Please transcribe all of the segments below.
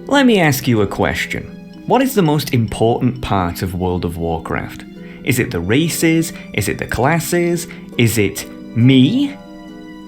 Let me ask you a question. What is the most important part of World of Warcraft? Is it the races? Is it the classes? Is it me?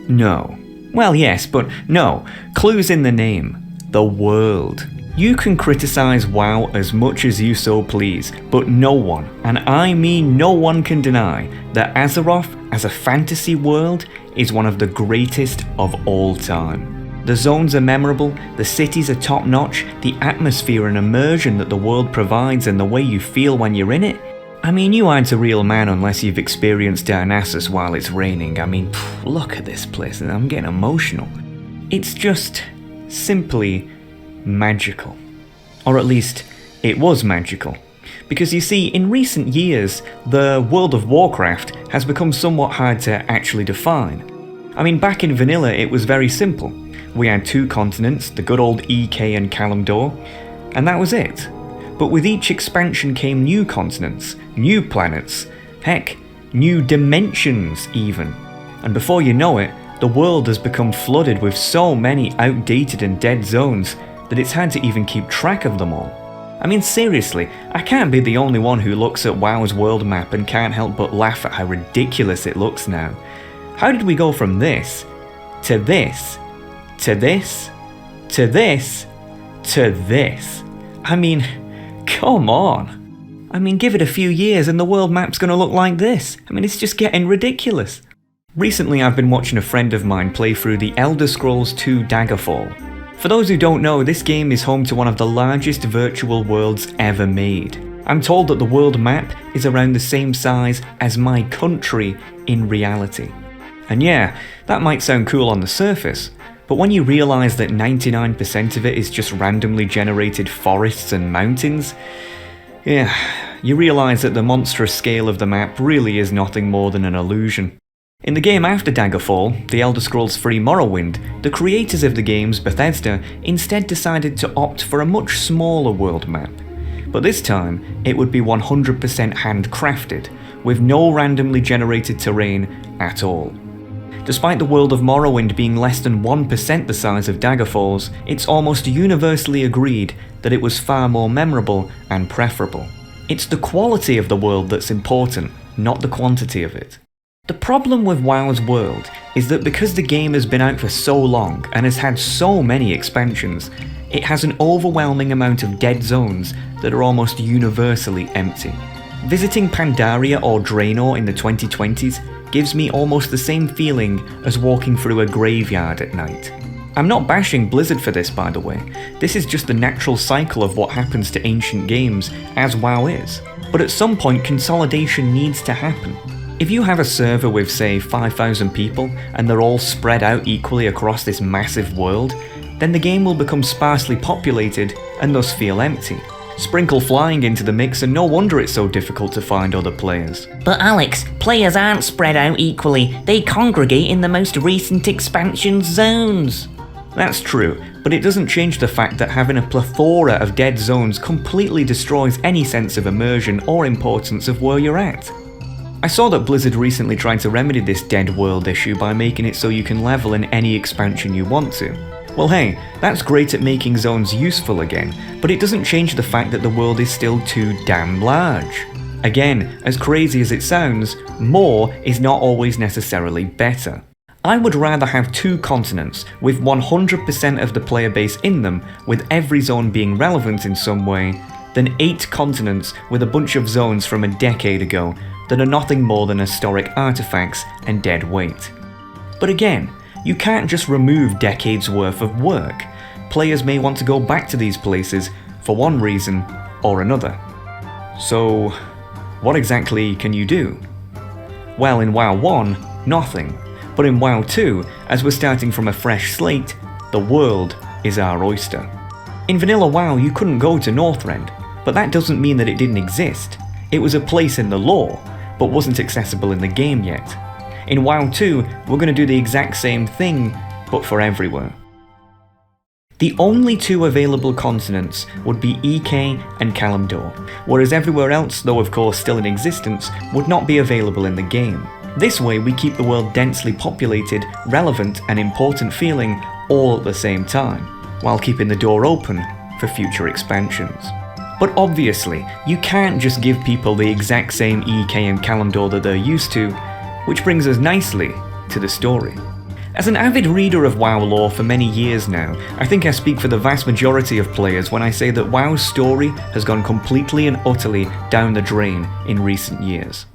No. Well, yes, but no. Clue's in the name. The world. You can criticize WoW as much as you so please, but no one, and I mean no one, can deny that Azeroth as a fantasy world is one of the greatest of all time. The zones are memorable, the cities are top notch, the atmosphere and immersion that the world provides and the way you feel when you're in it. I mean, you aren't a real man unless you've experienced Darnassus while it's raining. I mean, look at this place and I'm getting emotional. It's just simply magical. Or at least, it was magical. Because you see, in recent years, the World of Warcraft has become somewhat hard to actually define. I mean, back in vanilla it was very simple. We had two continents, the good old EK and Kalimdor, and that was it. But with each expansion came new continents, new planets, heck, new dimensions even. And before you know it, the world has become flooded with so many outdated and dead zones that it's hard to even keep track of them all. I mean, seriously, I can't be the only one who looks at WoW's world map and can't help but laugh at how ridiculous it looks now. How did we go from this, to this, to this, to this, to this? I mean, come on. I mean, give it a few years and the world map's gonna look like this. I mean, it's just getting ridiculous. Recently I've been watching a friend of mine play through the Elder Scrolls II Daggerfall. For those who don't know, this game is home to one of the largest virtual worlds ever made. I'm told that the world map is around the same size as my country in reality. And yeah, that might sound cool on the surface, but when you realise that 99% of it is just randomly generated forests and mountains, yeah, you realise that the monstrous scale of the map really is nothing more than an illusion. In the game after Daggerfall, The Elder Scrolls III Morrowind, the creators of the games, Bethesda, instead decided to opt for a much smaller world map. But this time, it would be 100% handcrafted, with no randomly generated terrain at all. Despite the world of Morrowind being less than 1% the size of Daggerfall's, it's almost universally agreed that it was far more memorable and preferable. It's the quality of the world that's important, not the quantity of it. The problem with WoW's world is that because the game has been out for so long and has had so many expansions, it has an overwhelming amount of dead zones that are almost universally empty. Visiting Pandaria or Draenor in the 2020s gives me almost the same feeling as walking through a graveyard at night. I'm not bashing Blizzard for this, by the way. This is just the natural cycle of what happens to ancient games, as WoW is. But at some point, consolidation needs to happen. If you have a server with, say, 5,000 people, and they're all spread out equally across this massive world, then the game will become sparsely populated and thus feel empty. Sprinkle flying into the mix and no wonder it's so difficult to find other players. But Alex, players aren't spread out equally, they congregate in the most recent expansion zones. That's true, but it doesn't change the fact that having a plethora of dead zones completely destroys any sense of immersion or importance of where you're at. I saw that Blizzard recently tried to remedy this dead world issue by making it so you can level in any expansion you want to. Well hey, that's great at making zones useful again, but it doesn't change the fact that the world is still too damn large. Again, as crazy as it sounds, more is not always necessarily better. I would rather have 2 continents with 100% of the player base in them, with every zone being relevant in some way, than 8 continents with a bunch of zones from a decade ago that are nothing more than historic artifacts and dead weight. But again, you can't just remove decades worth of work. Players may want to go back to these places for one reason or another. So, what exactly can you do? Well, in WoW 1, nothing. But in WoW 2, as we're starting from a fresh slate, the world is our oyster. In vanilla WoW, you couldn't go to Northrend, but that doesn't mean that it didn't exist. It was a place in the lore, but wasn't accessible in the game yet. In WoW 2, we're going to do the exact same thing, but for everywhere. The only 2 available continents would be EK and Kalimdor, whereas everywhere else, though of course still in existence, would not be available in the game. This way we keep the world densely populated, relevant and important feeling all at the same time, while keeping the door open for future expansions. But obviously, you can't just give people the exact same EK and Kalimdor that they're used to, which brings us nicely to the story. As an avid reader of WoW lore for many years now, I think I speak for the vast majority of players when I say that WoW's story has gone completely and utterly down the drain in recent years.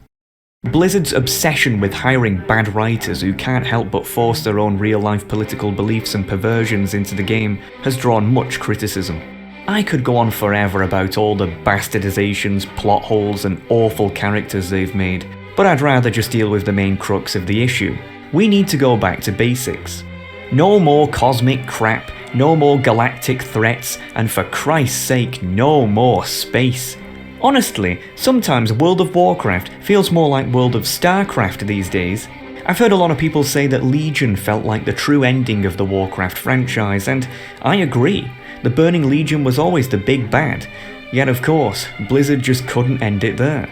Blizzard's obsession with hiring bad writers who can't help but force their own real-life political beliefs and perversions into the game has drawn much criticism. I could go on forever about all the bastardizations, plot holes and awful characters they've made, but I'd rather just deal with the main crux of the issue. We need to go back to basics. No more cosmic crap, no more galactic threats, and for Christ's sake, no more space. Honestly, sometimes World of Warcraft feels more like World of StarCraft these days. I've heard a lot of people say that Legion felt like the true ending of the Warcraft franchise, and I agree. The Burning Legion was always the big bad, yet of course, Blizzard just couldn't end it there.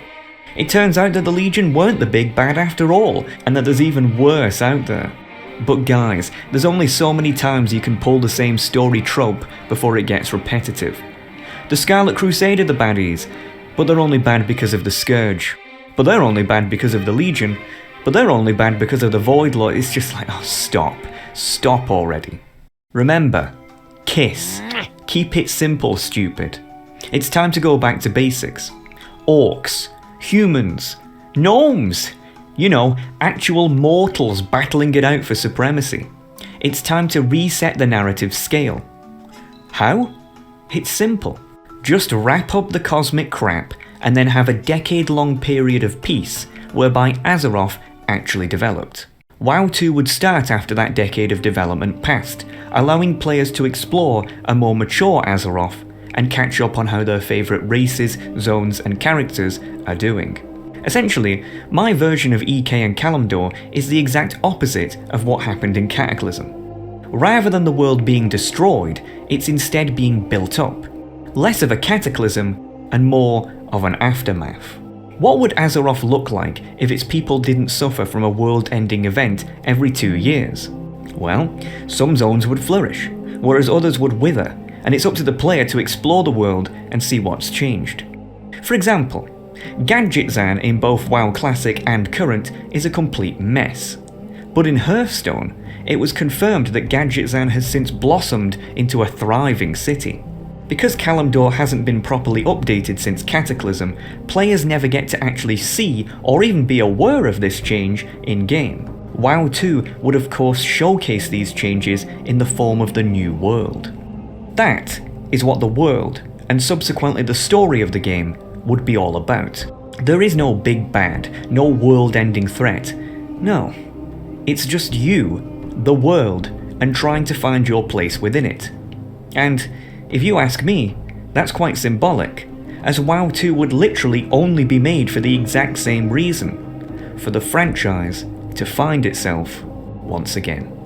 It turns out that the Legion weren't the big bad after all, and that there's even worse out there. But guys, there's only so many times you can pull the same story trope before it gets repetitive. The Scarlet Crusade are the baddies, but they're only bad because of the Scourge. But they're only bad because of the Legion, but they're only bad because of the Void Lord. It's just like, oh stop already. Remember, KISS. Keep it simple, stupid. It's time to go back to basics. Orcs, humans, gnomes, you know, actual mortals battling it out for supremacy. It's time to reset the narrative scale. How? It's simple. Just wrap up the cosmic crap and then have a decade-long period of peace whereby Azeroth actually developed. WoW 2 would start after that decade of development passed, allowing players to explore a more mature Azeroth and catch up on how their favourite races, zones and characters are doing. Essentially, my version of EK and Kalimdor is the exact opposite of what happened in Cataclysm. Rather than the world being destroyed, it's instead being built up. Less of a cataclysm and more of an aftermath. What would Azeroth look like if its people didn't suffer from a world-ending event every 2 years? Well, some zones would flourish, whereas others would wither, and it's up to the player to explore the world and see what's changed. For example, Gadgetzan in both WoW Classic and Current is a complete mess. But in Hearthstone, it was confirmed that Gadgetzan has since blossomed into a thriving city. Because Kalimdor hasn't been properly updated since Cataclysm, players never get to actually see or even be aware of this change in-game. WoW 2 would of course showcase these changes in the form of the new world. That is what the world, and subsequently the story of the game, would be all about. There is no big bad, no world-ending threat. No. It's just you, the world, and trying to find your place within it. And if you ask me, that's quite symbolic, as WoW 2 would literally only be made for the exact same reason, for the franchise to find itself once again.